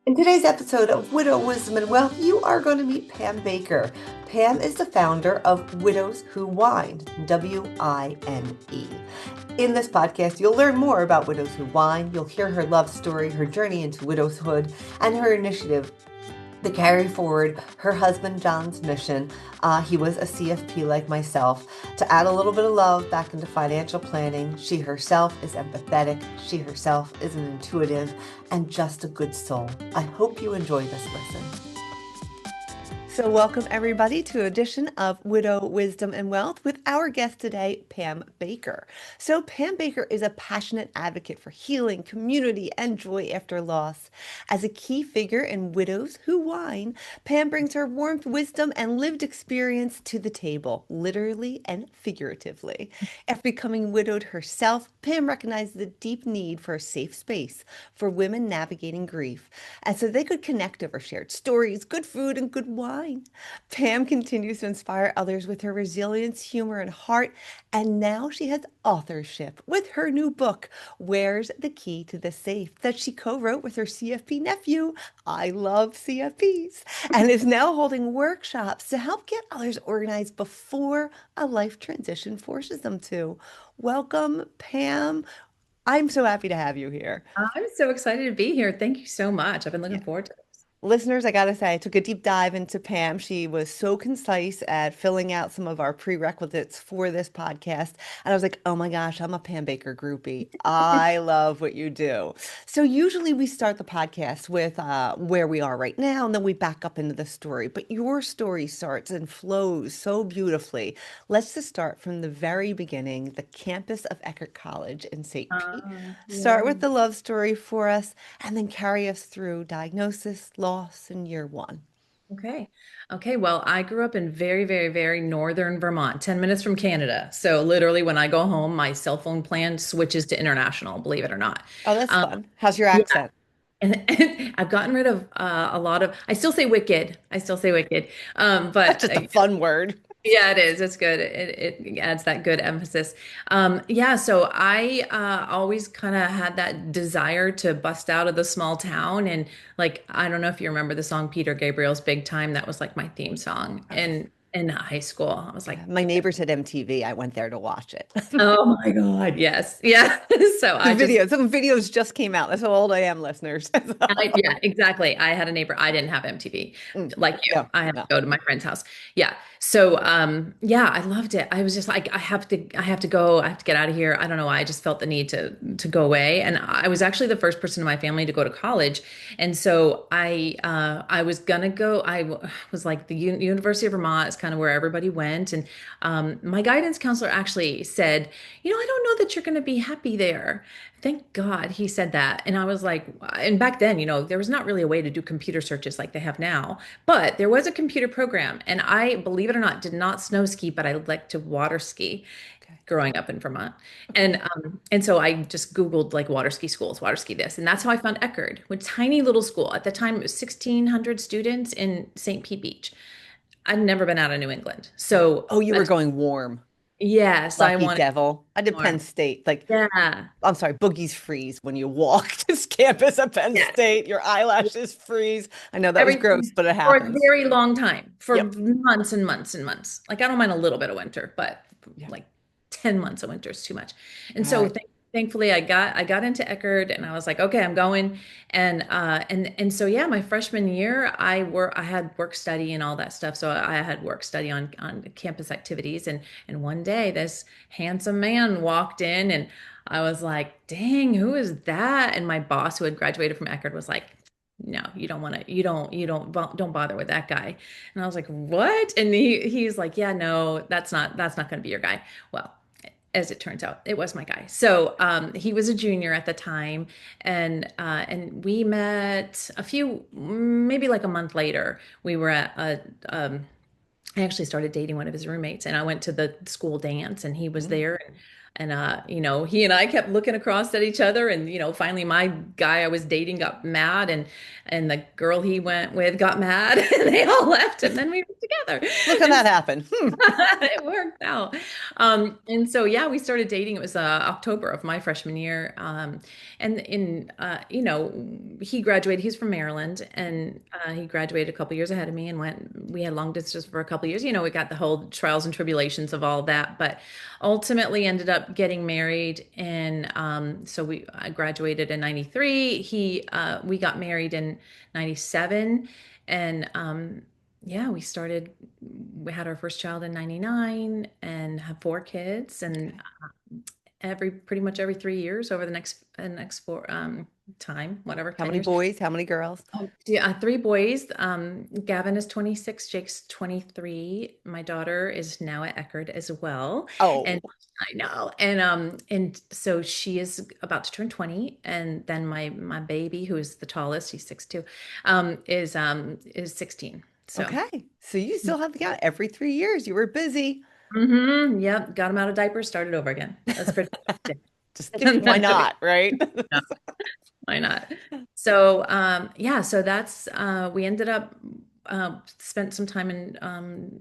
In today's episode of Widow Wisdom and Wealth, you are going to meet Pam Baker. Pam is the founder of Widows Who Whine, WINE. In this podcast, you'll learn more about Widows Who Whine. You'll hear her love story, her journey into widowhood, and her initiative to carry forward her husband John's mission. He was a CFP like myself. To add a little bit of love back into financial planning, she herself is empathetic, she herself is an intuitive, and just a good soul. I hope you enjoy this listen. So, welcome everybody to an edition of Widow Wisdom and Wealth with our guest today, Pam Baker. So, Pam Baker is a passionate advocate for healing, community, and joy after loss. As a key figure in Widows Who Whine, Pam brings her warmth, wisdom, and lived experience to the table, literally and figuratively. After becoming widowed herself, Pam recognized the deep need for a safe space for women navigating grief, and so they could connect over shared stories, good food, and good wine. Pam continues to inspire others with her resilience, humor, and heart, and now she has authorship with her new book, Where's the Key to the Safe, that she co-wrote with her CFP nephew. I love CFPs, and is now holding workshops to help get others organized before a life transition forces them to. Welcome, Pam. I'm so happy to have you here. I'm so excited to be here. Thank you so much. I've been looking forward to this. Listeners, I gotta say, I took a deep dive into Pam. She was so concise at filling out some of our prerequisites for this podcast. And I was like, oh my gosh, I'm a Pam Baker groupie. I love what you do. So usually we start the podcast with where we are right now, and then we back up into the story. But your story starts and flows so beautifully. Let's just start from the very beginning, the campus of Eckerd College in St. Pete. Yeah. Start with the love story for us and then carry us through diagnosis, loss, and year one. Okay. Okay. Well, I grew up in very, very, very northern Vermont, 10 minutes from Canada. So literally when I go home, my cell phone plan switches to international, believe it or not. Oh, that's Um, fun. How's your yeah. accent? And I've gotten rid of a lot of, I still say wicked. I still say wicked. That's But just a fun word. Yeah, it is. It's good. It adds that good emphasis. Yeah, so I always kind of had that desire to bust out of the small town. And like, I don't know if you remember the song Peter Gabriel's Big Time. That was like my theme song Oh, in high school. I was like, yeah. My neighbors had MTV. I went there to watch it. oh my God, yes. Yeah. So The I just videos, some videos just came out. That's how old I am, listeners. yeah, exactly. I had a neighbor. I didn't have MTV Mm, like you. no, I had to no. go to my friend's house. Yeah. So yeah, I loved it. I was just like, I have to go. I have to get out of here. I don't know why. I just felt the need to go away. And I was actually the first person in my family to go to college. And so I was gonna go. Was like the U University of Vermont is kind of where everybody went. And my guidance counselor actually said, I don't know that you're gonna be happy there. Thank God he said that. And I was like, and back then, there was not really a way to do computer searches like they have now, but there was a computer program. And I, believe it or not, did not snow ski, but I liked to water ski Okay. growing up in Vermont. And so I just Googled like water ski schools, water ski this. And that's how I found Eckerd, a tiny little school. At the time, it was 1,600 students in St. Pete Beach. I'd never been out of New England. So Oh, you were going warm. yes, I Lucky wanted devil. I did more. Penn State. Like, Yeah. I'm sorry, boogies freeze when you walk this campus at Penn Yes. State. Your eyelashes freeze. I know that was gross, Everything but it for a happens. very long time, for Yep. months and months and months. Like I don't mind a little bit of winter, but Yeah. like 10 months of winter is too much. And All so right. thankfully I got into Eckerd and I was like, okay, I'm going. And so yeah, my freshman year I had work study and all that stuff. So I had work study on campus activities and one day this handsome man walked in and I was like, dang, who is that? And my boss who had graduated from Eckerd was like, no, you don't want to, don't bother with that guy. And I was like, what? And he's like, yeah, no, that's not going to be your guy. Well, as it turns out, it was my guy. So he was a junior at the time, and we met maybe like a month later. We were at I actually started dating one of his roommates, and I went to the school dance, and he was Mm. there. He and I kept looking across at each other, and finally my guy I was dating got mad, and the girl he went with got mad, and they all left, and then we were together. Look how And that happened. it worked out. And so yeah, we started dating. It was October of my freshman year. And in he graduated. He's from Maryland, and he graduated a couple years ahead of me, and went. We had long distance for a couple years. We got the whole trials and tribulations of all that, but ultimately ended up getting married. And so I graduated in '93. We got married in '97, and yeah, we had our first child in '99 and have four kids. And Okay. pretty much every 3 years over the next four time, whatever, How 10 many years. boys? How many girls? Oh, yeah, three boys. Gavin is 26, Jake's 23. My daughter is now at Eckerd as well. Oh, And I know. And so she is about to turn 20. And then my baby, who is the tallest, he's 6'2", is 16. So okay. So you still have the count every 3 years. You were busy. yep, got him out of diapers, started over again. That's pretty much Just kidding. Why it. not? Right? Why not? So, yeah, so that's we ended up spent some time in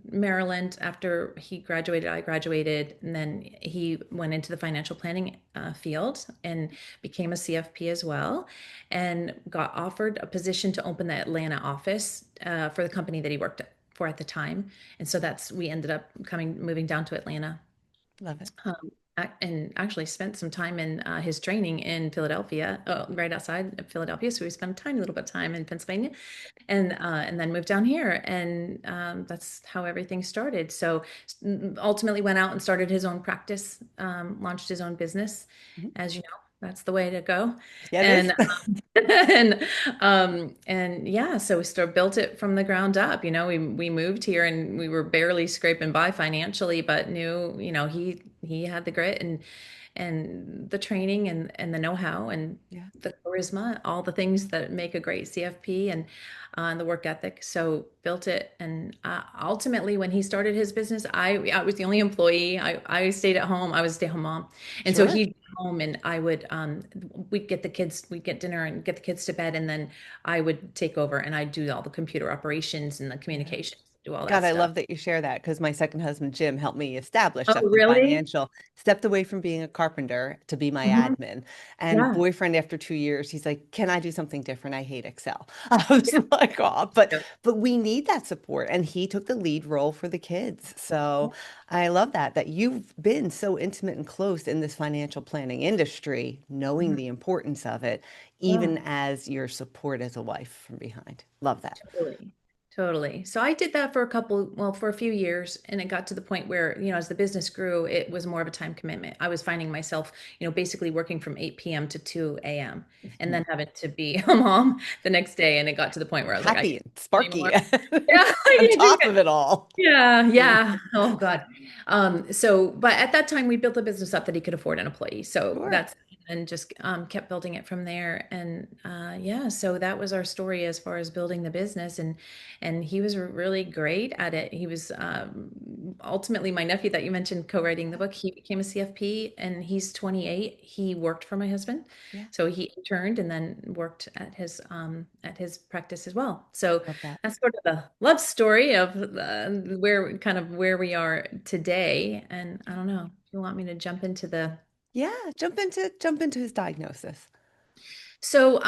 Maryland after he graduated. I graduated, and then he went into the financial planning field and became a CFP as well, and got offered a position to open the Atlanta office for the company that he worked for at the time. And so we ended up moving down to Atlanta, Love it. and actually spent some time in his training in Philadelphia, right outside of Philadelphia. So we spent a tiny little bit of time in Pennsylvania, and then moved down here, and that's how everything started. So ultimately went out and started his own practice, launched his own business. Mhm. As you know, that's the way to go. Yeah, it And is. and yeah, so we built it from the ground up. We moved here and we were barely scraping by financially, but knew, he had the grit and the training and the know-how and Yeah. the charisma, all the things that make a great CFP, and the work ethic. So built it. And ultimately, when he started his business, I was the only employee. I stayed at home. I was a stay-at-home mom. And so Sure. he'd come home, and we'd get dinner and get the kids to bed. And then I would take over, and I'd do all the computer operations and the Yeah. communications, do all that God, I stuff. love that you share that because my second husband, Jim, helped me establish Oh, something really? financial, stepped away from being a carpenter to be my Hmm. admin. And Yeah. boyfriend, after 2 years, he's like, can I do something different? I hate Excel. I was like, oh, but we need that support. And he took the lead role for the kids. So I love that you've been so intimate and close in this financial planning industry, knowing Mhm. the importance of it, Yeah. even as your support as a wife from behind. Love that. Totally. Totally. So I did that for a few years, and it got to the point where, as the business grew, it was more of a time commitment. I was finding myself, basically working from 8 p.m. to 2 a.m. and Mhm. then having to be a mom the next day. And it got to the point where I was like, I Happy can't and do it sparky anymore. Yeah, I on can't do top it. of it all. Yeah, yeah. Oh God. But at that time we built a business up that he could afford an employee. So Sure. that's and just kept building it from there. And yeah, so that was our story as far as building the business. And he was really great at it. He was ultimately my nephew that you mentioned co-writing the book. He became a CFP, and he's 28. He worked for my husband. Yeah, So he interned and then worked at his practice as well. So love that. that's sort of the love story of where we are today. And I don't know if you want me to jump into the. Yeah, jump into his diagnosis. So,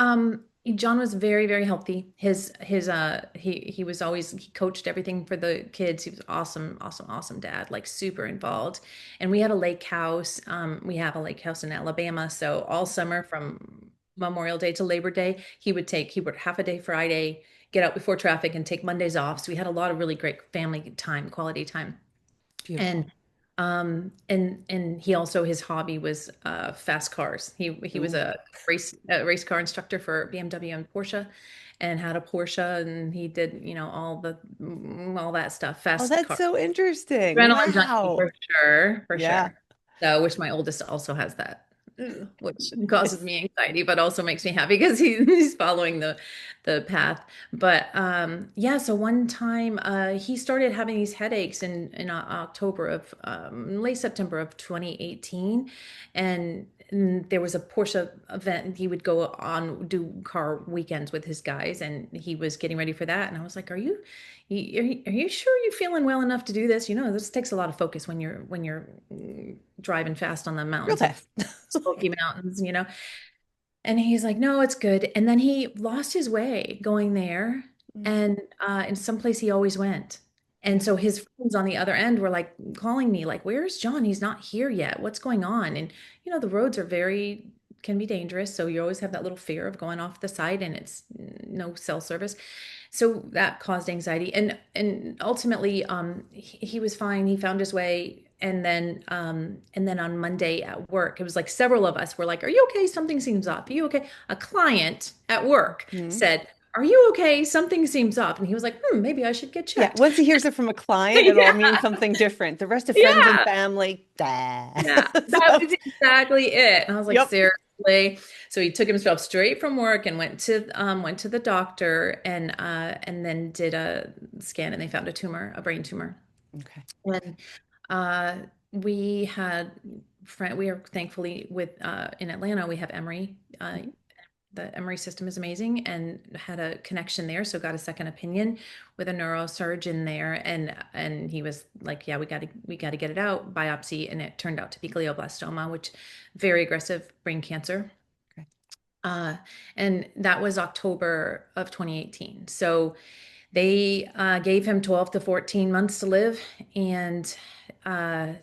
John was very, very healthy. He was always, he coached everything for the kids. He was awesome, awesome, awesome dad, like super involved. And we had a lake house. We have a lake house in Alabama. So all summer from Memorial Day to Labor Day, he would half a day Friday, get out before traffic, and take Mondays off. So we had a lot of really great family time, quality time. Beautiful. And he also, his hobby was fast cars. He was Ooh. a race car instructor for BMW and Porsche, and had a Porsche, and he did, all that stuff, Oh, fast that's car. so interesting. Adrenaline junkie Wow. for sure, for Yeah. sure. So, which my oldest also has that. which causes me anxiety, but also makes me happy because he's following the path. But yeah, so one time he started having these headaches in October of late September of 2018, and there was a Porsche event. He would go on do car weekends with his guys, and he was getting ready for that. And I was like, are you sure you're feeling well enough to do this? You know, this takes a lot of focus when you're driving fast on the Real mountains of fast. Smoky Mountains, you know. And he's like, no, it's good. And then he lost his way going there, Mm, and in some place he always went. And yeah. so his friends on the other end were like calling me, like, "Where's John? He's not here yet. What's going on?" And you know, the roads are very can be dangerous, so you always have that little fear of going off the side, and it's no cell service. So that caused anxiety, and ultimately, he was fine. He found his way, and then on Monday at work, it was like several of us were like, "Are you okay? Something seems up. Are you okay?" A client at work Mm. said, "Are you okay? Something seems up," and he was like, "Hmm, maybe I should get Yeah. checked." Once he hears it from a client, it all means Yeah, something different. The rest of friends and yeah, family, da. yeah. That So, was exactly it. And I was like, yep. seriously. So he took himself straight from work and went to the doctor and then did a scan and they found a tumor, a brain tumor. Okay. And uh we had we are thankfully with in Atlanta we have Emory. Mhm. The Emory system is amazing and had a connection there. So got a second opinion with a neurosurgeon there. And he was like, yeah, we gotta get it out, biopsy. And it turned out to be glioblastoma, which very aggressive brain cancer. Okay. Uh, and that was October of 2018. So they gave him 12 to 14 months to live. And uh,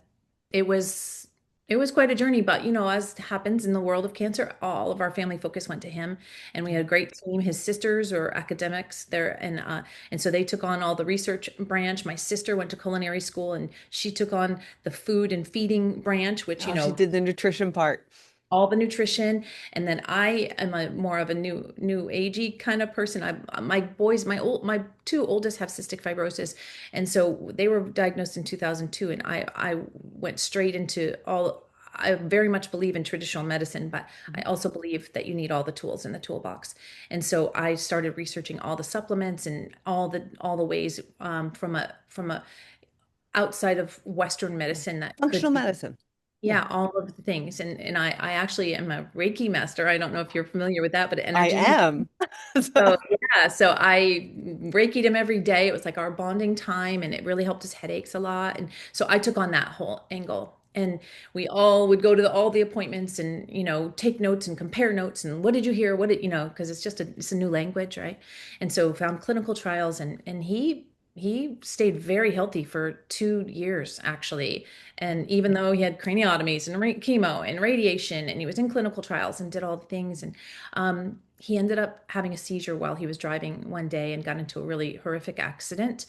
it was it was quite a journey, but you know, as happens in the world of cancer, all of our family focus went to him, and we had a great team. His sisters are academics there, and so they took on all the research branch. My sister went to culinary school, and she took on the food and feeding branch, which you Oh, she know did the nutrition part. all the nutrition. And then I am a more of a new agey kind of person. My boys, my two oldest have cystic fibrosis, and so they were diagnosed in 2002, and I went straight into all. I very much believe in traditional medicine, but I Mhm. also believe that you need all the tools in the toolbox. And so I started researching all the supplements and all the ways from a outside of Western Yeah. medicine that could Functional be, medicine. Yeah, yeah, all of the things. And I actually am a Reiki master. I don't know if you're familiar with that, but I energy healing. am. So So, yeah, so I Reiki'd him every day. It was like our bonding time, and it really helped his headaches a lot. And so I took on that whole angle. And we all would go to all the appointments and, you know, take notes and compare notes and what did you hear? What did, you know, because it's a new language, right? And so found clinical trials and he stayed very healthy for 2 years actually. And even though he had craniotomies and chemo and radiation, and he was in clinical trials and did all the things, and he ended up having a seizure while he was driving one day and got into a really horrific accident.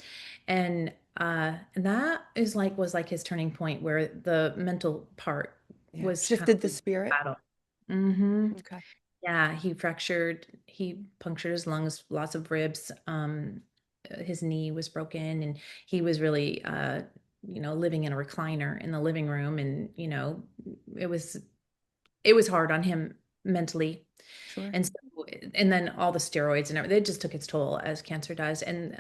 And that is like was like his turning point where the mental part yeah, was kind shifted the of spirit. battle. Hmm. Okay. Yeah, he punctured his lungs, lots of ribs. His knee was broken, and he was really, you know, living in a recliner in the living room, and you know, it was it was hard on him mentally. Sure. And so, and then all the steroids and everything, it just took its toll as cancer does. And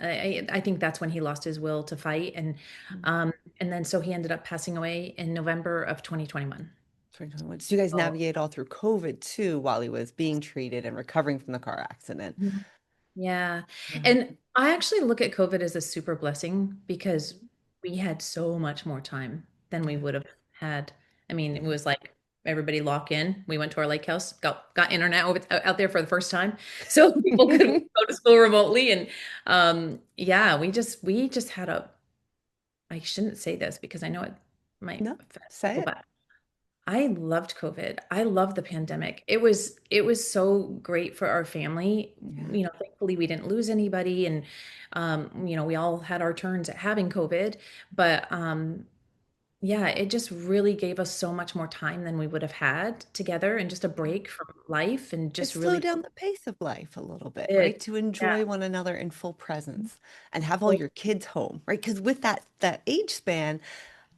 I think that's when he lost his will to fight. Mm. And then so he ended up passing away in November of 2021. 2021. So you guys So, navigate all through COVID too while he was being treated and recovering from the car accident. mhm. Yeah. Wow. And I actually look at COVID as a super blessing because we had so much more time than we Yeah. would have had. I mean, it Yeah. was like everybody lock in. We went to our lake house, got internet out there for the first time. So people could go to school remotely. And yeah, we just had a I shouldn't say this because I know it might No, offend say people, it. but I loved COVID. I loved the pandemic. It was so great for our family. Yeah. You know, thankfully we didn't lose anybody, and you know, we all had our turns at having COVID, but yeah, it just really gave us so much more time than we would have had together and just a Yeah. break from life and It just slowed really down the pace of life a little bit, right? did. To Yeah. enjoy one another in full presence and have all Well, your kids home, right? Because with that age span,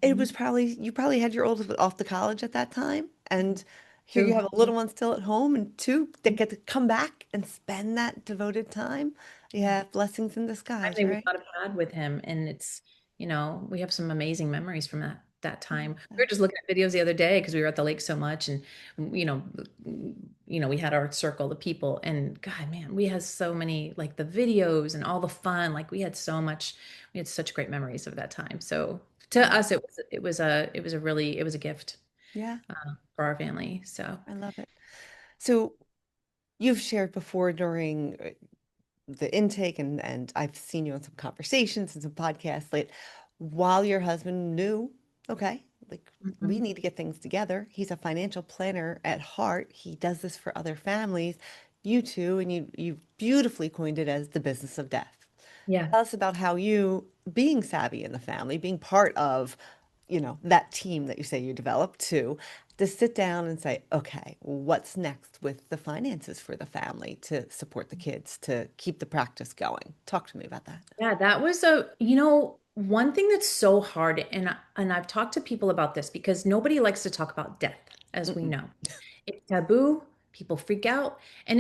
it mhm. was probably you probably had your oldest off to college at that time, and Here you True. have a little one still at home and two that get to come back and spend that devoted time. Yeah, blessings in Time disguise, they would right? not have had with him. And it's, we have some amazing memories from that I time. love We were that. just looking at videos the other day because we were at the lake so much, and you know, we had our circle, the people, and God, man, we had so many like the videos and all the fun. Like we had such great memories of that time. So to Yeah. us, it was a gift Yeah, for our family. So I love it. So you've shared before during the intake and I've seen you on some conversations and some podcasts like while your husband knew, okay, like we mhm. need to get things together. He's a financial planner at heart. He does this for other families. You too, and you beautifully coined it as the business of death. Yeah. Tell us about how you, being savvy in the family, being part of, that team that you say you developed to sit down and say, okay, what's next with the finances for the family to support the kids, to keep the practice going? Talk to me about that. Yeah, that was one thing that's so hard, and I've talked to people about this because nobody likes to talk about death, as we Mm-mm. know. It's taboo, people freak out, and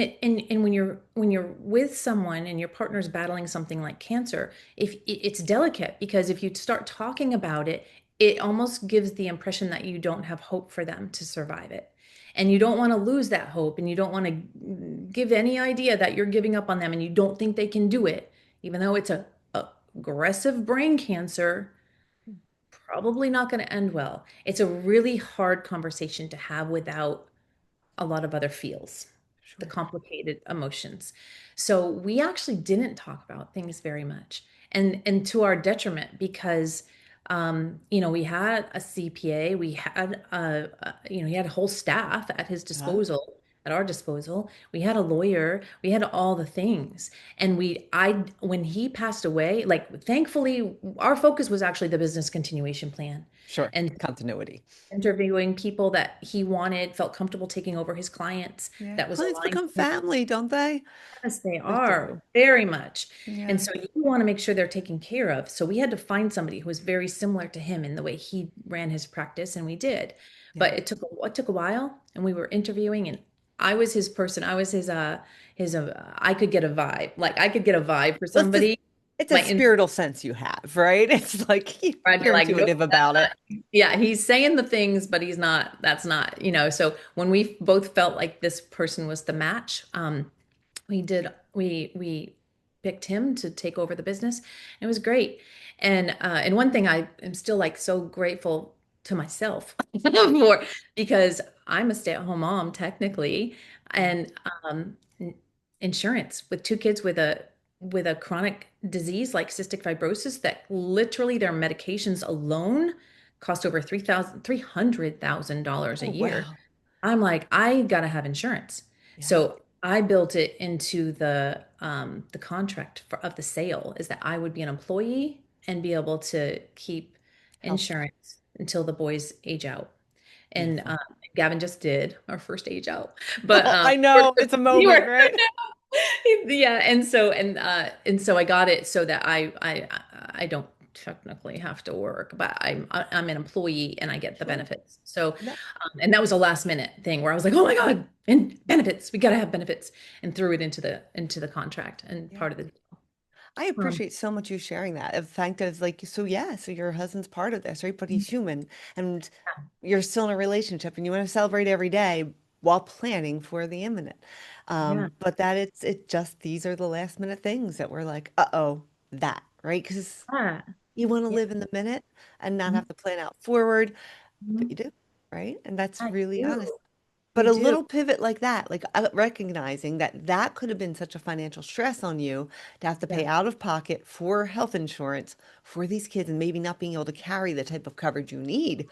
when you're with someone and your partner's battling something like cancer, if it's delicate because if you start talking about it, it almost gives the impression that you don't have hope for them to survive it. And you don't want to lose that hope, and you don't want to give any idea that you're giving up on them and you don't think they can do it even though it's a aggressive brain cancer, probably not going to end well. It's a really hard conversation to have without a lot of other feels, the Sure. complicated emotions. So we actually didn't talk about things very much, and to our detriment because we had a CPA, we had he had a whole staff at his Yeah, disposal, at our disposal. We had a lawyer, we had all the things. And when he passed away, like thankfully, our focus was actually the business continuation plan. sure. And Continuity. interviewing people that he wanted, felt comfortable taking over his clients, Yeah. that was Clients aligned become with his. family, don't they? Yes, they They are do. very much. And Yeah. so you want to make sure they're taken care of. So we had to find somebody who was very similar to him in the way he ran his practice, and we did. But Yeah. it took a while, and we were interviewing, and I was his person. I was I could get a vibe. Like I could get a vibe for Let's just, somebody. it's a My spiritual sense you have, right? It's like I'd be you're like, nope, intuitive that's about it. not. Yeah, he's saying the things, but he's not. That's not. So when we both felt like this person was the match, we picked him to take over the business. It was great. And one thing I am still like so grateful to myself for because I'm a stay-at-home mom technically, Yeah. and insurance with two kids with a chronic disease like cystic fibrosis that literally their medications alone cost over $300,000 a Oh, year. wow. I'm like, I gotta have insurance. Yeah. So I built it into the contract of the sale is that I would be an employee and be able to keep Health. insurance until the boys age out. And Beautiful. Gavin just did our first age out, but I we're, know. It's a we moment, were right? yeah, and so I got it so that I don't technically have to work, but I'm an employee and I get the Sure. benefits. So, No. and that was a last minute thing where I was like, oh my God, and benefits, we gotta have benefits, and threw it into the contract and Yeah. part of the I um, appreciate so much you sharing that. The fact is like, so yeah, so your husband's part of this, right? But he's human and you're still in a relationship and you want to celebrate every day while planning for the imminent. yeah, But that it just, these are the last minute things that we're like, uh-oh, that, right? Because yeah, you want to yeah, live in the minute and not mhm, have to plan out forward, but mhm. you do, right? And that's I really do, honest. But you a do, little pivot like that, like recognizing that that could have been such a financial stress on you to have to yeah, pay out of pocket for health insurance for these kids and maybe not being able to carry the type of coverage you need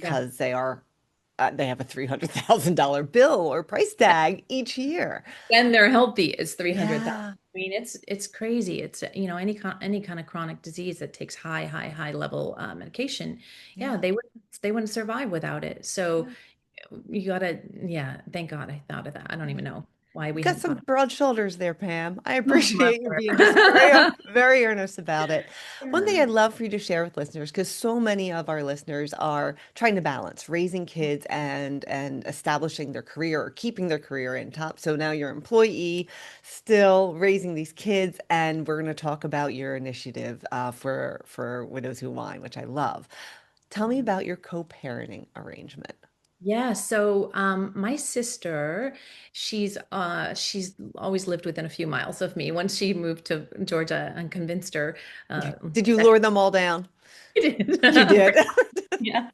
yeah. because they have a $300,000 bill or price tag each year. When they're healthy, it's 300,000. Yeah, I mean, it's crazy. It's any kind of chronic disease that takes high level medication. Yeah, yeah, they wouldn't survive without it. So yeah, you gotta, yeah. Thank God I thought of that. I don't yeah. even know. why You we got hadn't some thought of broad shoulders there, Pam. I oh, my appreciate you being just very, word. very earnest about it. One thing Yeah. I'd love for you to share with listeners, because so many of our listeners are trying to balance raising kids and establishing their career or keeping their career in top. So now you're an employee, still raising these kids, and we're going to talk about your initiative for Widows Who Whine, which I love. Tell me about your co-parenting arrangement. Yeah, so my sister, she's always lived within a few miles of me. Once she moved to Georgia and convinced her Did you that lure them all down? she did. You did. Yeah.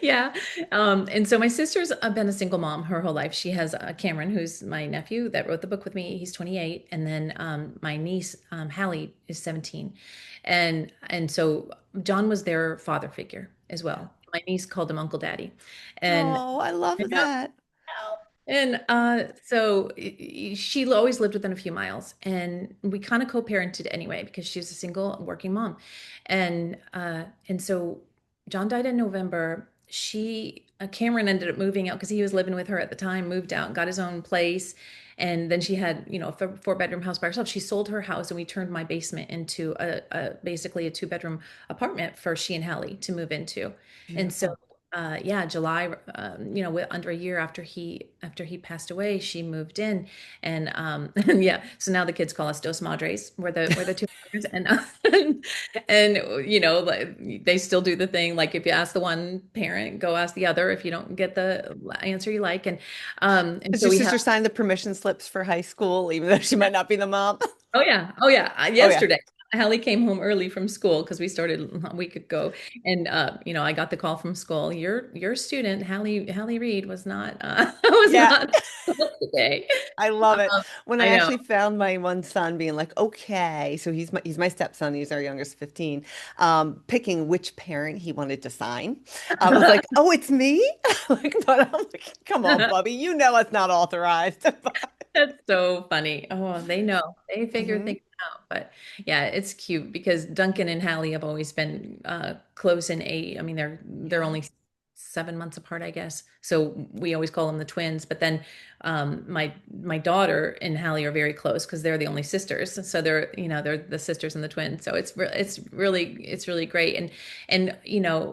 Yeah. And so my sister's been a single mom her whole life. She has Cameron, who's my nephew that wrote the book with me. He's 28. And then my niece, Hallie, is 17. And so John was their father figure as well. My niece called him Uncle Daddy. And Oh, I love I know. that. And so she always lived within a few miles, and we kind of co-parented anyway because she was a single working mom, and so John died in November. Cameron ended up moving out because he was living with her at the time, moved out, got his own place, and then she had a four-bedroom house by herself. She sold her house, and we turned my basement into basically a two-bedroom apartment for she and Hallie to move into, and so Beautiful. yeah, July, under a year after he passed away, she moved in, and and yeah, so now the kids call us Dos Madres. We're the two mothers, and and like, they still do the thing like if you ask the one parent, go ask the other if you don't get the answer you like, and Did so your we have. sister sign the permission slips for high school, even though she might not be the mom? Oh yeah. Oh yeah. Oh yeah. Yesterday, Hallie came home early from school because we started a week ago, and I got the call from school. Your student, Hallie Reed, was not was Yeah. not today. I love it. When I I know. actually found my one son being like, okay, so he's my stepson, he's our youngest 15, picking which parent he wanted to sign. I was like, oh, it's me? Like, but I'm like, come on, Bubby, you know it's not authorized. That's so funny. Oh, they know. They figure Mhm. things out. But yeah, it's cute because Duncan and Hallie have always been close in age. I mean, they're Yeah. only 7 months apart, I guess. So we always call them the twins. But then my daughter and Hallie are very close because they're the only sisters. So they're the sisters and the twins. So it's really great. And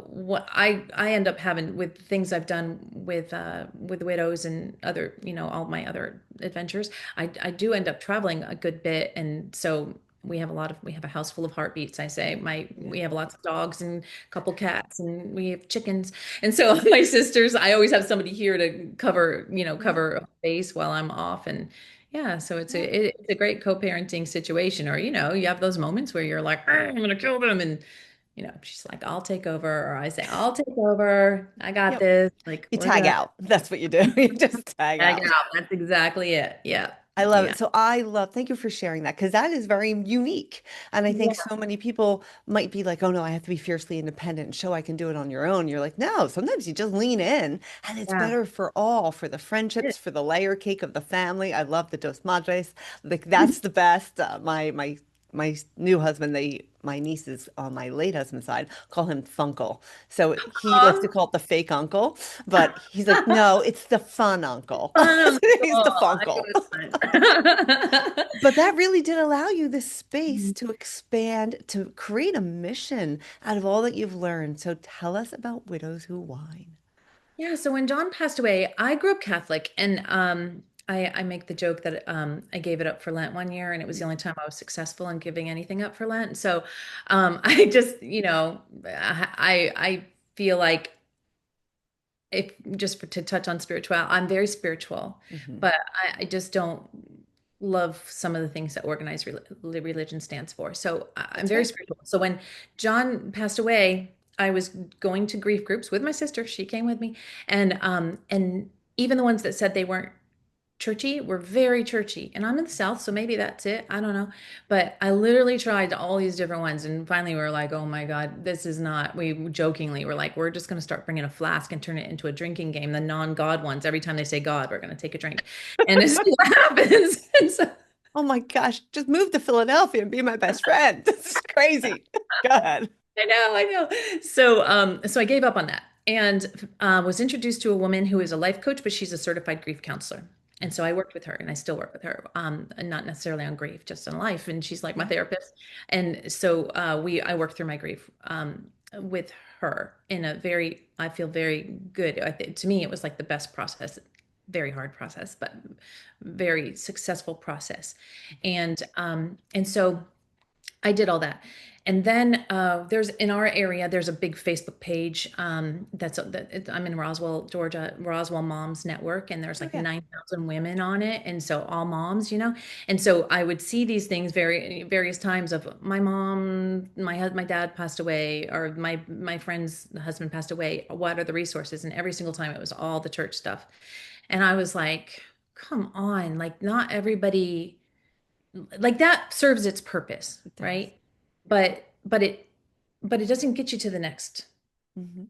what I end up having with things I've done with widows and other all my other adventures, I do end up traveling a good bit, and so we have a house full of heartbeats. I say Yeah. we have lots of dogs and a couple cats, and we have chickens, and so my sisters, I always have somebody here to Yeah. cover a base while I'm off, and yeah, so it's Yeah. a great co-parenting situation. Or you have those moments where you're like, "Ah, I'm gonna kill them," and she's like, I'll take over, or I say, I'll take over. I got Yep. this. Like, You we're tag good. out. That's what you do. You just tag Tag out. out. That's exactly it. Yeah. I love Yeah. it. So thank you for sharing that because that is very unique. And I think Yeah. so many people might be like, oh no, I have to be fiercely independent and show I can do it on your own. You're like, no, sometimes you just lean in and it's Yeah. better for all, for the It friendships, for the layer cake of the family. I love the Dos Madres. Like that's the best. My new husband, my nieces on my late husband's side call him Funkle. So he likes to is. call it the fake uncle, but he's like, no, it's the fun uncle. Fun He's the uncle. I knew Funkle. it was But that really did allow you this space fun. to expand, to create a mission out of all that you've learned. So tell us about Widows Who Whine. Yeah, so when John passed away, I grew up Catholic, and I make the joke that I gave it up for Lent one year, and it was the only time I was successful in giving anything up for Lent. So I just, I feel like if to touch on spiritual, I'm very spiritual, Hmm. but I just don't love some of the things that organized religion stands for. So I'm That's very fair. spiritual. So when John passed away, I was going to grief groups with my sister. She came with me, and even the ones that said they weren't churchy were very churchy. And I'm in the South, so maybe that's it. I don't know. But I literally tried all these different ones. And finally, we were like, oh my God, this is not. We jokingly were like, we're just going to start bringing a flask and turn it into a drinking game. The non-God ones, every time they say God, we're going to take a drink. And this is what happens. And so, Oh my gosh, just move to Philadelphia and be my best friend. This is crazy. Go ahead. I know. So I gave up on that and was introduced to a woman who is a life coach, but she's a certified grief counselor. And so I worked with her and I still work with her, and not necessarily on grief, just in life. And she's like my Yeah. therapist. And so I work through my grief with her in a very, I feel very good. To me, it was like the best process, very hard process, but very successful process. And so I did all that. And then there's in our area, there's a big Facebook page I'm in Roswell, Georgia, Roswell Moms Network, and there's Oh, like yeah. 9,000 women on it. And so all moms, and so I would see these things various times of my mom, my dad passed away, or my friend's husband passed away. What are the resources? And every single time it was all the church stuff. And I was like, come on, like not everybody like that serves its purpose, It does. right? But it doesn't get you to the next. Hmm.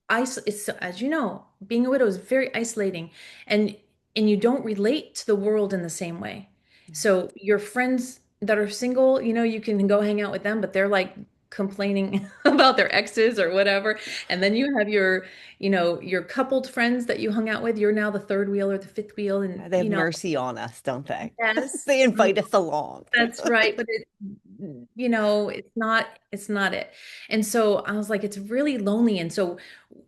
It's as you know, being a widow is very isolating, and you don't relate to the world in the same way. So your friends that are single, you can go hang out with them, but they're like complaining about their exes or whatever. And then you have your coupled friends that you hung out with. You're now the third wheel or the fifth wheel, and Yeah, they have mercy on us, don't they? yes. They invite us along. That's right, but it's not it. And so I was like, it's really lonely. And so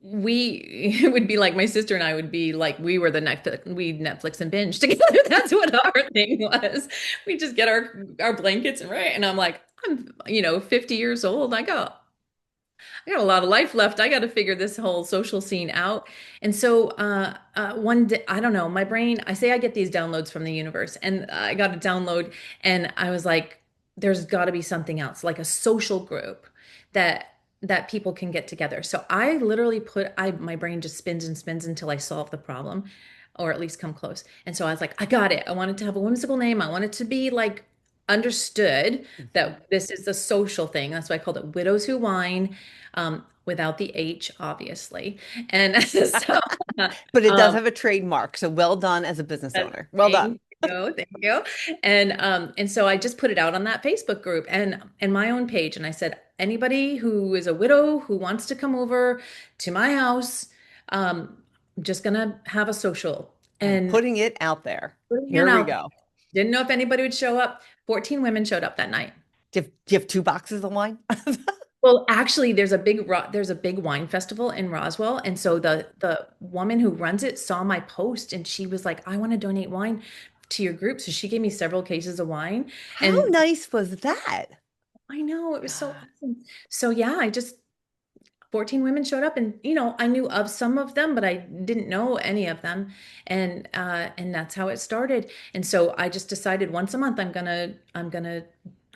it would be like my sister and I would be like, we were the Netflix and binge together. That's what our thing was. We just get our blankets and right. And I'm like, I'm 50 years old. I got a lot of life left. I got to figure this whole social scene out. And so one day, I don't know, my brain, I say I get these downloads from the universe, and I got a download, and I was like, there's got to be something else, like a social group that people can get together. So I literally my brain just spins and spins until I solve the problem, or at least come close. And so I was like, I got it. I wanted to have a whimsical name. I want it to be like understood Mhm. that this is a social thing. That's why I called it Widows Who Whine, without the H, obviously. And so, But it does um, have a trademark, so well done as a business owner. Well done. thank you, thank you. And so I just put it out on that Facebook group and my own page, and I said, anybody who is a widow who wants to come over to my house, I'm just gonna have a social. I'm And putting it out there. putting it Here we out there. go. Didn't know if anybody would show up. 14 women showed up that night. Do you have 2 boxes of wine? Well, actually, there's a big wine festival in Roswell, and so the woman who runs it saw my post, and she was like, "I want to donate wine to your group." So she gave me several cases of wine, How and nice was that? I know it was so awesome. So yeah, 14 women showed up, and I knew of some of them, but I didn't know any of them, and that's how it started. And so I just decided once a month I'm gonna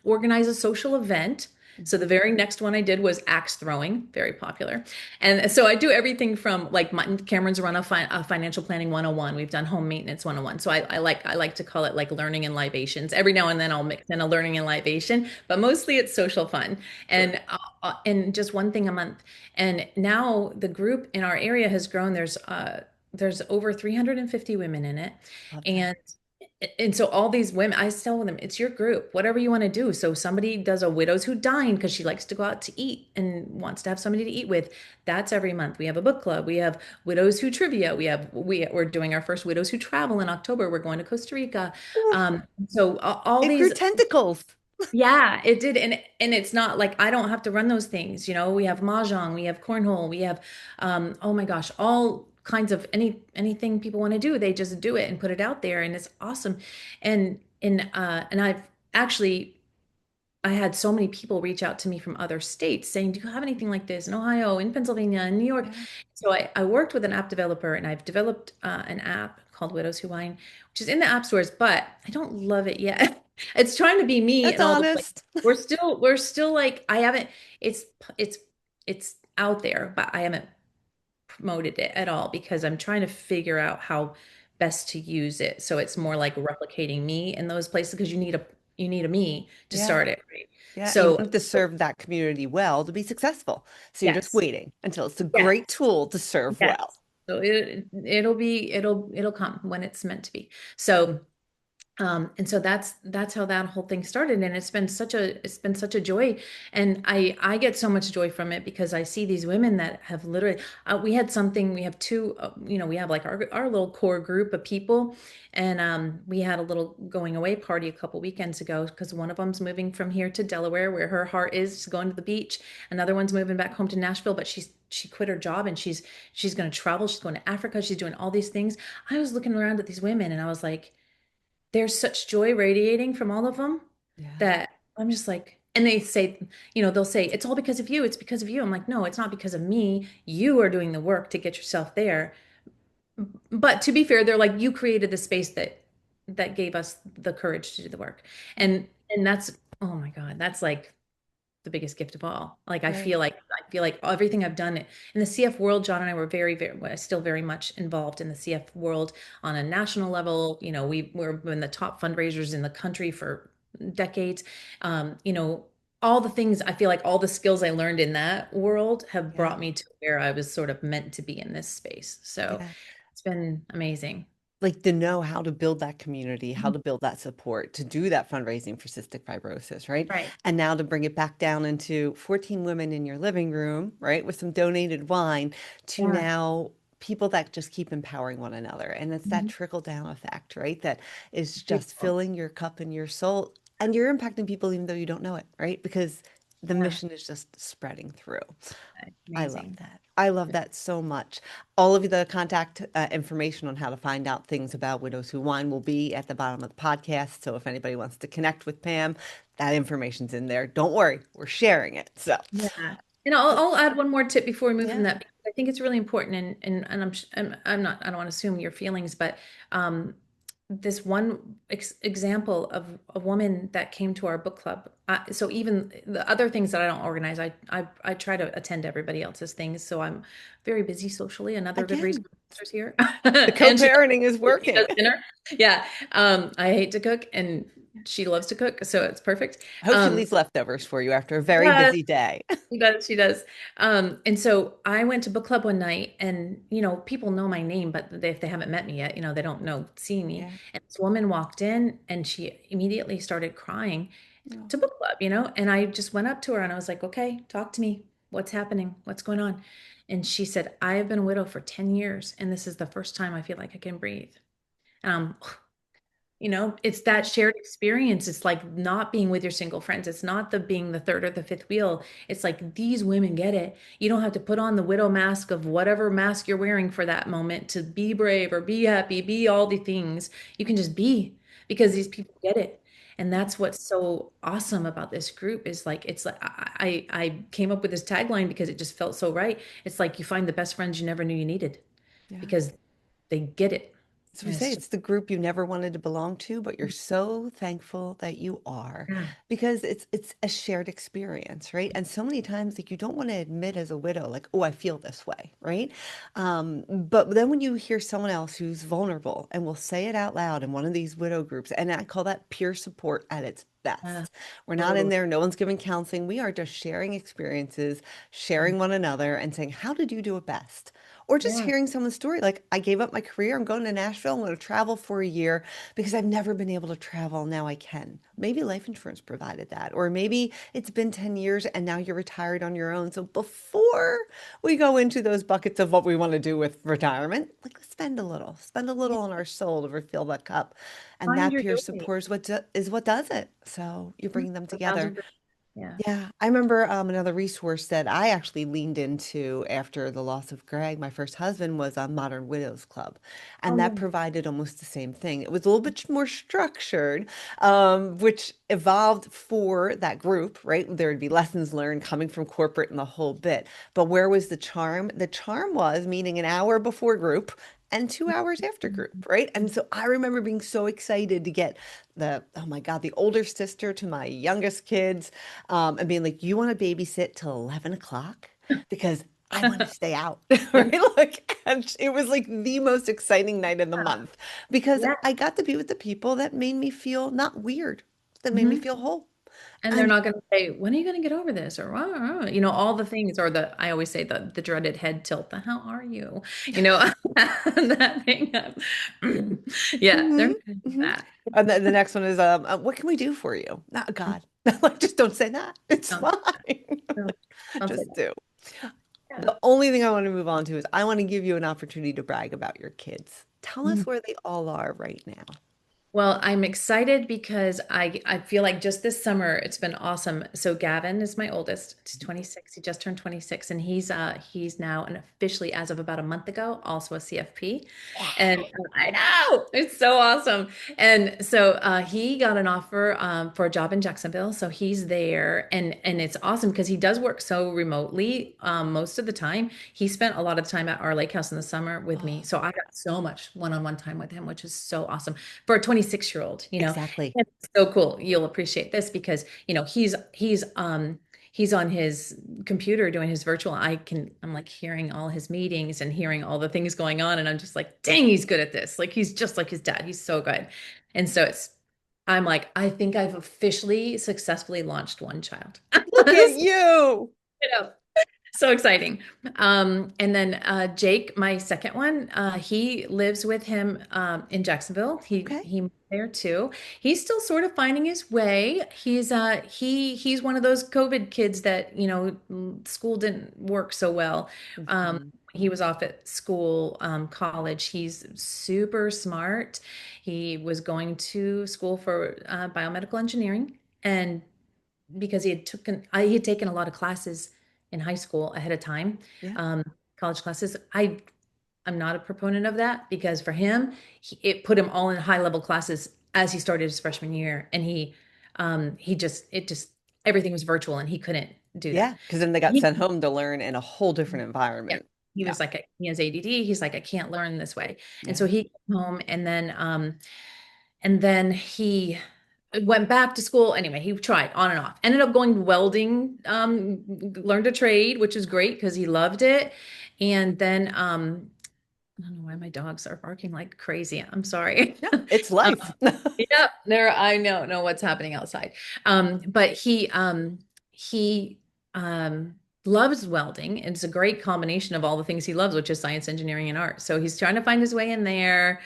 organize a social event. So the very next one I did was axe throwing, very popular. And so I do everything from like Cameron's run a financial planning 101. We've done home maintenance 101. So I like to call it like learning and libations. Every now and then I'll mix in a learning and libation, but mostly it's social fun. Good. And just one thing a month. And now the group in our area has grown. There's over 350 women in it. Love that. And so all these women, I tell them, it's your group, whatever you want to do. So somebody does a widows who dine because she likes to go out to eat and wants to have somebody to eat with. That's every month. We have a book club. We have widows who trivia. We're doing our first widows who travel in October. We're going to Costa Rica. Ooh, So all it grew these, tentacles. yeah, it did. And it's not like I don't have to run those things. We have mahjong, we have cornhole, we have oh my gosh, all kinds of anything people want to do. They just do it and put it out there, and it's awesome. And I've actually I had so many people reach out to me from other states saying, "Do you have anything like this in Ohio, in Pennsylvania, in New York?" Yeah. So I worked with an app developer, and I've developed an app called Widows Who Wine, which is in the app stores, but I don't love it yet. It's trying to be me That's and all the places. honest. We're still like I haven't. It's it's out there, but I haven't promoted it at all because I'm trying to figure out how best to use it. So it's more like replicating me in those places because you need a me to Yeah. start it, right? Yeah. And you So want to serve that community well to be successful. So you're just yes, waiting until it's a yes, great tool to serve well. yes. So it'll come when it's meant to be. So And so that's how that whole thing started, and it's been such a joy, and I get so much joy from it because I see these women that have literally we had something we have two we have like our little core group of people, and we had a little going away party a couple weekends ago because one of them's moving from here to Delaware where her heart is. She's going to the beach. Another one's moving back home to Nashville, but she quit her job and she's going to travel. She's going to Africa. She's doing all these things. I was looking around at these women and I was like, there's such joy radiating from all of them Yeah. that I'm just like, and they say, they'll say, it's all because of you. It's because of you. I'm like, no, it's not because of me. You are doing the work to get yourself there. But to be fair, they're like, you created the space that gave us the courage to do the work. And that's, oh my God, that's like the biggest gift of all. Like Right. I feel like everything I've done in the CF world, John and I were still very much involved in the CF world on a national level. We're in the top fundraisers in the country for decades. All the things I feel like all the skills I learned in that world have Yeah. brought me to where I was sort of meant to be in this space. So Yeah. it's been amazing. Like to know how to build that community, how to build that support, to do that fundraising for cystic fibrosis, right? Right. And now to bring it back down into 14 women in your living room, right, with some donated wine, to Yeah. now people that just keep empowering one another. And it's that Mhm. trickle down effect, right? That is just Beautiful. filling your cup and your soul. And you're impacting people even though you don't know it, right? Because the Yeah. mission is just spreading through. I love Amazing. that. I love that so much. All of the contact information on how to find out things about Widows Who Wine will be at the bottom of the podcast. So if anybody wants to connect with Pam, that information's in there. Don't worry, we're sharing it. So, Yeah. And I'll add one more tip before we move from that yeah. because I think it's really important and I'm not I don't want to assume your feelings, but um this one example of a woman that came to our book club. So even the other things that I don't organize, I try to attend everybody else's things. So I'm very busy socially. Another good reason Again, is here, the and co-parenting is she does working. dinner. Yeah, I hate to cook, and she loves to cook, so it's perfect. I hope she leaves leftovers for you after a very Yeah, busy day. she does, she does. And so I went to book club one night and, people know my name, but if they haven't met me yet, they don't know, see me. Yeah. And this woman walked in and she immediately started crying No. to book club, and I just went up to her and I was like, okay, talk to me. What's happening? What's going on? And she said, I have been a widow for 10 years and this is the first time I feel like I can breathe. Um, it's that shared experience. It's like not being with your single friends. It's not the being the third or the fifth wheel. It's like these women get it. You don't have to put on the widow mask of whatever mask you're wearing for that moment to be brave or be happy, be all the things. You can just be because these people get it. And that's what's so awesome about this group is like it's like I came up with this tagline because it just felt so right. It's like you find the best friends you never knew you needed Yeah. because they get it. So we And say it's just it's the group you never wanted to belong to, but you're so thankful that you are yeah. because it's a shared experience, right? And so many times like you don't want to admit as a widow, like, oh, I feel this way, right? But then when you hear someone else who's vulnerable and will say it out loud in one of these widow groups, and I call that peer support at its Yeah, best. We're not in totally. there, no one's giving counseling. We are just sharing experiences, sharing one another, and saying, how did you do it best? Or just Yeah, hearing someone's story, like I gave up my career, I'm going to Nashville, I'm going to travel for a year because I've never been able to travel. Now I can. Maybe life insurance provided that. Or maybe it's been 10 years and now you're retired on your own. So before we go into those buckets of what we want to do with retirement, like let's spend a yeah. little on our soul to refill the cup. And Find that your peer joy. support is what does it. So you're Mhm. bringing them A together. 1000%. Yeah. Yeah, I remember another resource that I actually leaned into after the loss of Greg, my first husband, was a Modern Widows Club. Oh And that yeah. provided almost the same thing. It was a little bit more structured, which evolved for that group, right? There would be lessons learned coming from corporate and the whole bit. But where was the charm? The charm was meeting an hour before group and 2 hours after group, right? And so I remember being so excited to get oh my God, the older sister to my youngest kids, and being like, you want to babysit till 11 o'clock? Because I want to stay out, Yeah. right? Like, and it was like the most exciting night of the month because Yeah. I got to be with the people that made me feel not weird, that made me Mhm. feel whole. And they're I'm not going to say, when are you going to get over this? Or, all the things, or I always say the dreaded head tilt, the how are you? You know, that thing. Yeah, they're hmm not going to do hmm that. And the next one is, what can we do for you? Not God. Like, just don't say that. It's Don't, fine. don't, don't say Just that. do. Yeah. The only thing I want to move on to is I want to give you an opportunity to brag about your kids. Tell us Mm. where they all are right now. Well, I'm excited because I feel like just this summer it's been awesome. So Gavin is my oldest. He's 26. He just turned 26 and he's now and officially as of about a month ago also a CFP. And I know it's so awesome. And so he got an offer for a job in Jacksonville. So he's there and it's awesome because he does work so remotely most of the time. He spent a lot of time at our lake house in the summer with me. Oh, So I got so much one-on-one time with him, which is so awesome for a 26-year-old. exactly. And it's so cool. You'll appreciate this because, he's on his computer doing his virtual. I'm like hearing all his meetings and hearing all the things going on. And I'm just like, dang, he's good at this. Like he's just like his dad. He's so good. And so I'm like, I think I've officially successfully launched one child. Look at you. You know, so exciting. And then Jake, my second one, he lives with him in Jacksonville. Okay. He moved there too. He's still sort of finding his way. He's one of those COVID kids that, school didn't work so well. Mhm. He was off at school, college. He's super smart. He was going to school for biomedical engineering, and because he had taken a lot of classes in high school ahead of time, Yeah. um, college classes. I'm not a proponent of that because for him, it put him all in high level classes as he started his freshman year, and he just it just everything was virtual, and he couldn't do that. Yeah. Because then they got He, sent home to learn in a whole different yeah, environment. he Yeah. was like he has ADD. He's like I can't learn this way, and so Yeah. he came home, and then he went back to school. Anyway, he tried on and off. Ended up going welding, learned a trade, which is great because he loved it. And then I don't know why my dogs are barking like crazy. I'm sorry. Yeah. It's life. Yeah, I know what's happening outside. But he loves welding. It's a great combination of all the things he loves, which is science, engineering, and art. So he's trying to find his way in there.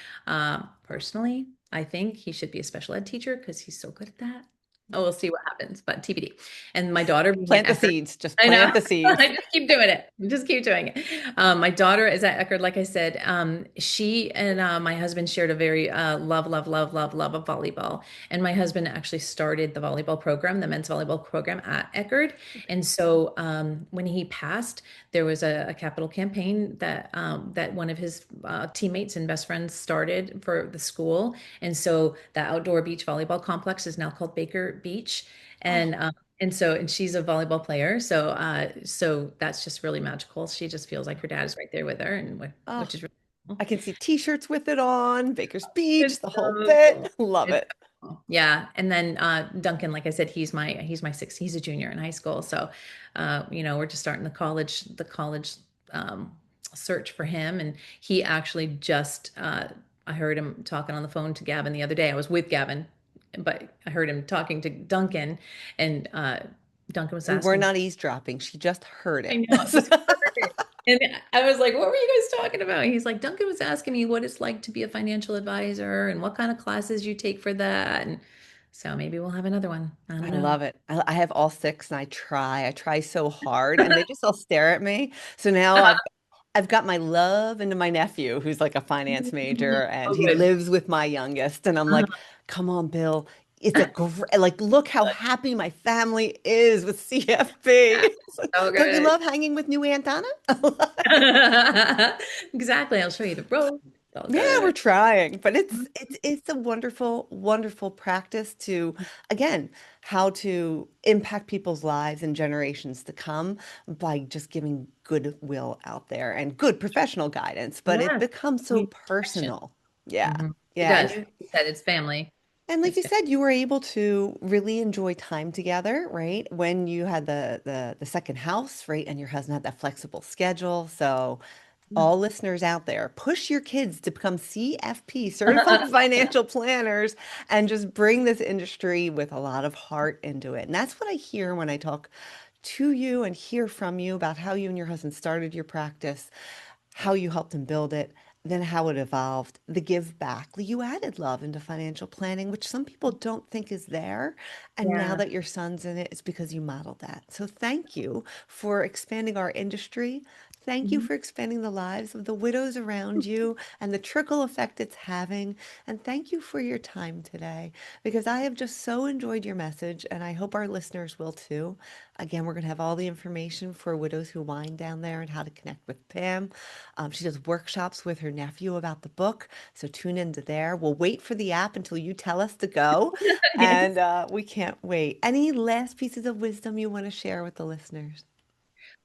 Personally, I think he should be a special ed teacher because he's so good at that. Oh, we'll see what happens, but TBD. And my daughter being at Plant the Eckerd, seeds. Just I know. plant the seeds. I just keep doing it. Just keep doing it. My daughter is at Eckerd, like I said. She and my husband shared a very love of volleyball. And my husband actually started the volleyball program, the men's volleyball program at Eckerd. And so when he passed, there was a capital campaign that one of his teammates and best friends started for the school. And so the outdoor beach volleyball complex is now called Baker Beach. Oh, And she's a volleyball player. So that's just really magical. She just feels like her dad is right there with her, oh. which is really cool. I can see t-shirts with it on, Baker's Beach, It's the whole so bit. cool. Love It's it. so cool. Yeah. And then Duncan, like I said, he's my sixth. He's a junior in high school. So we're just starting the college um search for him. And he actually just I heard him talking on the phone to Gavin the other day. I was with Gavin, but I heard him talking to Duncan, and Duncan was We were asking. not eavesdropping. She just heard I it. know, I just heard it. And I was like, what were you guys talking about? He's like, Duncan was asking me what it's like to be a financial advisor and what kind of classes you take for that. And so maybe we'll have another one. I I don't know. love it. I have all six and I try. I try so hard and they just all stare at me. So now I've got my love into my nephew who's like a finance major and Oh, he good. lives with my youngest and I'm like, "Come on, Bill. It's a great like look how happy my family is with CFP." It's like, So don't you good. love hanging with new Aunt Donna? Exactly. I'll show you the road. It's all Yeah, we're good. trying, but it's a wonderful, wonderful practice to, again, how to impact people's lives and generations to come by just giving goodwill out there and good professional guidance, but it Yes. becomes so Community connection. personal. Yeah. Mhm. It Yeah. does. You said it's family. And like It's you family. said, you were able to really enjoy time together, right? When you had the second house, right? And your husband had that flexible schedule. So Yeah. all listeners out there, push your kids to become CFP, certified Yeah. financial planners, and just bring this industry with a lot of heart into it. And that's what I hear when I talk to you and hear from you about how you and your husband started your practice, how you helped him build it, then how it evolved, the give back. You added love into financial planning, which some people don't think is there. And now Yeah. that your son's in it, it's because you modeled that. So thank you for expanding our industry. Thank you Mhm. for expanding the lives of the widows around you and the trickle effect it's having. And thank you for your time today because I have just so enjoyed your message and I hope our listeners will too. Again, we're going to have all the information for widows who wind down there and how to connect with Pam. She does workshops with her nephew about the book. So tune into there. We'll wait for the app until you tell us to go. Yes. And we can't wait. Any last pieces of wisdom you want to share with the listeners?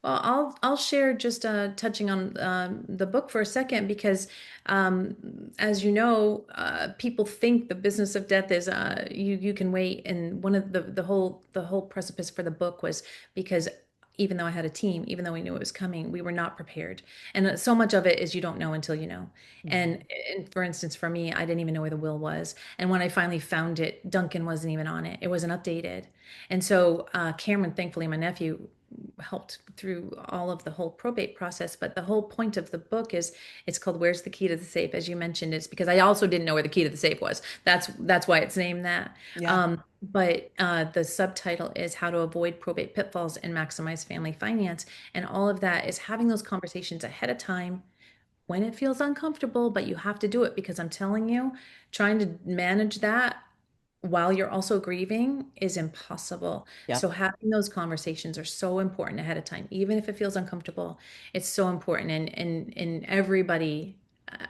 Well, I'll share just touching on the book for a second because, as you know, people think the business of death is you can wait, and one of the whole precipice for the book was because even though I had a team, even though we knew it was coming, we were not prepared, and so much of it is you don't know until you know. Mhm. And for instance, for me, I didn't even know where the will was, and when I finally found it, Duncan wasn't even on it; it wasn't updated, and so Cameron, thankfully, my nephew helped through all of the whole probate process. But the whole point of the book is it's called Where's the Key to the Safe? As you mentioned, it's because I also didn't know where the key to the safe was. That's why it's named that. Yeah. But the subtitle is How to Avoid Probate Pitfalls and Maximize Family Finance. And all of that is having those conversations ahead of time when it feels uncomfortable, but you have to do it because I'm telling you, trying to manage that while you're also grieving is impossible. Yep. So having those conversations are so important ahead of time, even if it feels uncomfortable. It's so important, and everybody.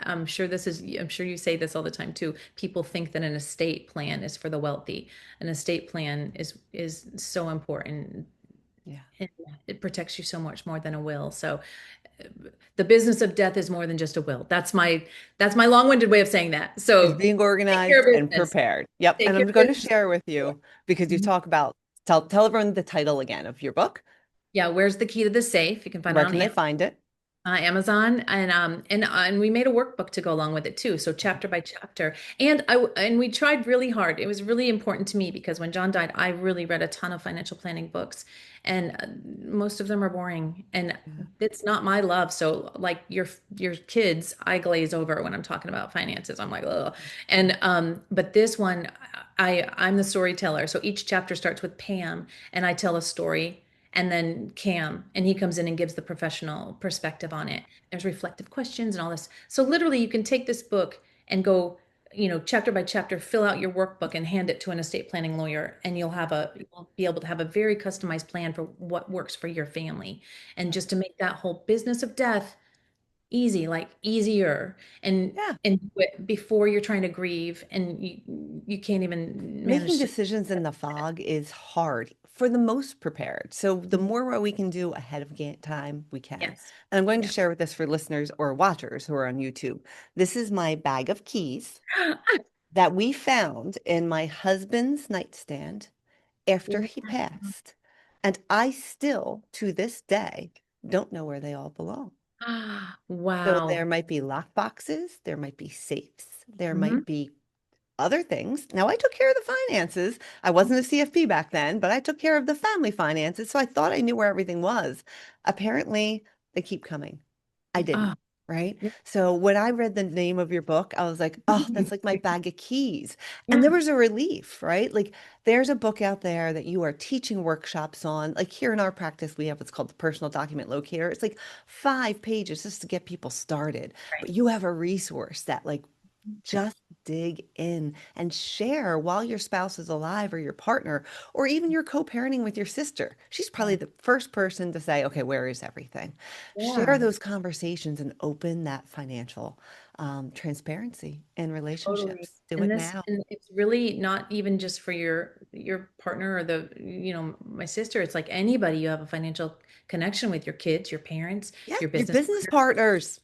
I'm sure you say this all the time too. People think that an estate plan is for the wealthy. An estate plan is so important. Yeah. And it protects you so much more than a will. So the business of death is more than just a will. That's my long-winded way of saying that. Is So being take care organized of and business. prepared. Yep. Take And care I'm of going to business. share with you because you talk about, tell everyone the title again of your book. Yeah, where's the key to the safe? You can find it Where on can they find it? Amazon, and we made a workbook to go along with it too. So chapter by chapter, and we tried really hard. It was really important to me because when John died, I really read a ton of financial planning books, and most of them are boring, and Yeah. it's not my love. So like your kids, I glaze over when I'm talking about finances. I'm like, ugh. And but this one, I'm the storyteller. So each chapter starts with Pam, and I tell a story and then Cam, and he comes in and gives the professional perspective on it. There's reflective questions and all this. So literally, you can take this book and go, chapter by chapter, fill out your workbook and hand it to an estate planning lawyer, and you'll be able to have a very customized plan for what works for your family, and just to make that whole business of death easy, like easier, and Yeah. do it before you're trying to grieve, and you can't even Making manage to. decisions in the fog is hard for the most prepared. So the more we can do ahead of time, we can. Yes. And I'm going to Yeah. share with this for listeners or watchers who are on YouTube. This is my bag of keys that we found in my husband's nightstand after he passed. And I still, to this day, don't know where they all belong. So there Wow. might be lock boxes, there might be safes, there Mhm. might be other things. Now, I took care of the finances. I wasn't a CFP back then, but I took care of the family finances. So I thought I knew where everything was. Apparently, they keep coming. I didn't, Oh, right? yeah. So when I read the name of your book, I was like, oh, that's like my bag of keys. And Yeah, there was a relief, right? Like there's a book out there that you are teaching workshops on. Like here in our practice, we have what's called the personal document locator. It's like 5 pages just to get people started. right. But you have a resource that like just dig in and share while your spouse is alive or your partner, or even you're co-parenting with your sister. She's probably Yeah. the first person to say, okay, where is everything? Share Yeah, those conversations and open that financial transparency in totally. relationships. Do And it this, now. and it's really not even just for your partner or my sister. It's like anybody you have a financial connection with, your kids, your parents, Yeah, your your business business partner, partners.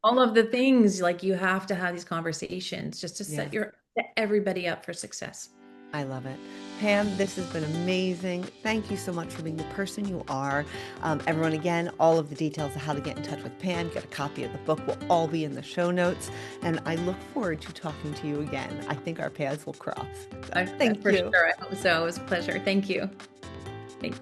all of the things like you have to have these conversations just to Yeah. set everybody up for success. I love it. Pam, this has been amazing. Thank you so much for being the person you are. Everyone, again, all of the details of how to get in touch with Pam, get a copy of the book will all be in the show notes. And I look forward to talking to you again. I think our paths will cross. So, thank For you. sure. I hope so. It was a pleasure. Thank you. Thanks.